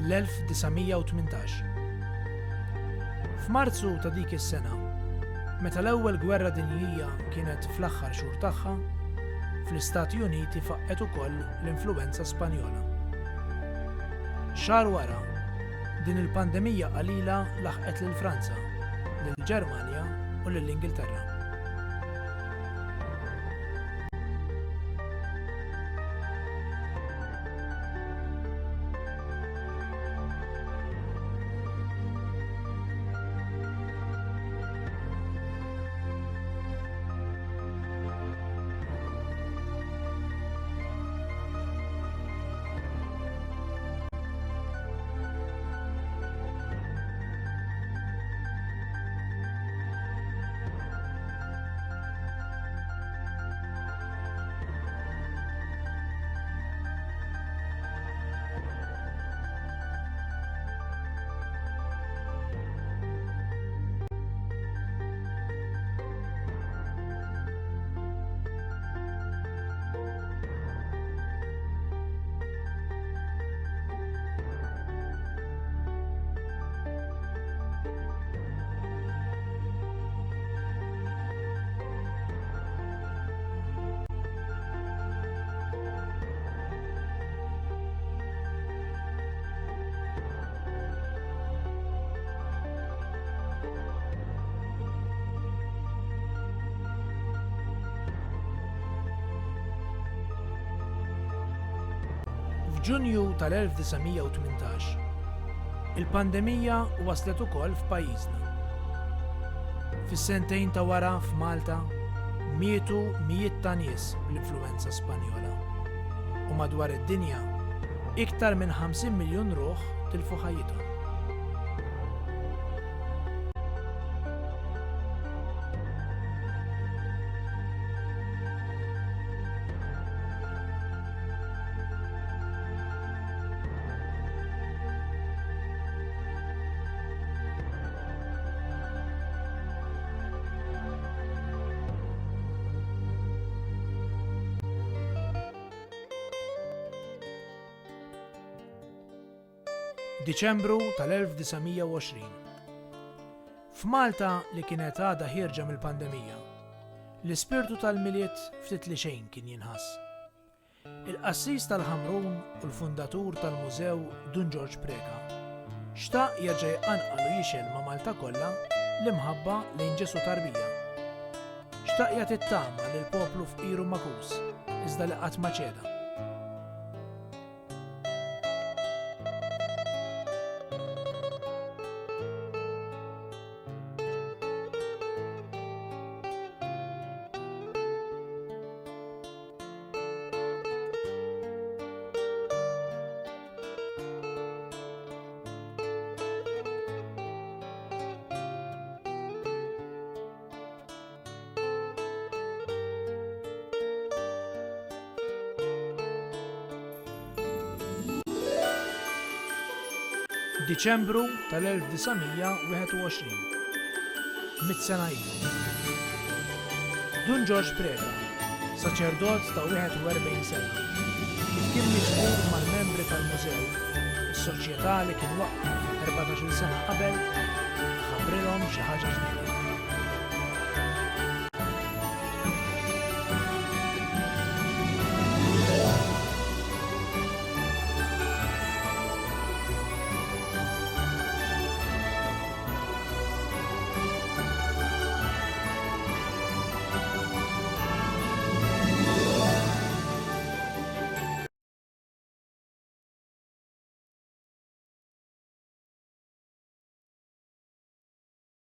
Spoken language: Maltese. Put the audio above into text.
l-1918. F'Marzu ta' dik is-sena, meta l-ewwel gwerra dinjija kienet fl-aħħar xhur tagħha, fl-Istati Uniti faqqet ukoll l-influwenza Spanjola. Xahar wara, din il-pandemija qalila laħqet lil Franza, lill-Ġermanja u lill-Ingilterra. F'Ġunju tal-1918, il-pandemija waslet ukoll f'pajjiżna. Fis-sentejn ta' wara f'Malta mietu mijiet ta' nies bl-influwenza Spanjola u madwar id-dinja iktar minn 50 miljun ruħ tilfu ħajjithom. Diċembru tal-1920. F'Malta li kienet għadha ħierġa mill-pandemija, l-ispirtu tal-miliet ftit li xejn kien jinħass. Il-qassis tal-Ħamrun u l-fundatur tal-Mużew Dun George Preka xtaq jerġa' jqanqal u jixel ma' Malta kollha l-imħabba lejn Ġesu Tarbija. Xtaq jagħti t-tama lil poplu fqiru makus iżda li qatt ma ċeda. Diċembru tal-1921, mit-sena ilu. Dun George Preka, saċerdot ta' 41 sena, kif kien miġbur mal-membri tal-mużew, is-soċjetà li kien waqqaf 14 sena qabel ħabbrilhom xi ħaġa ġdida.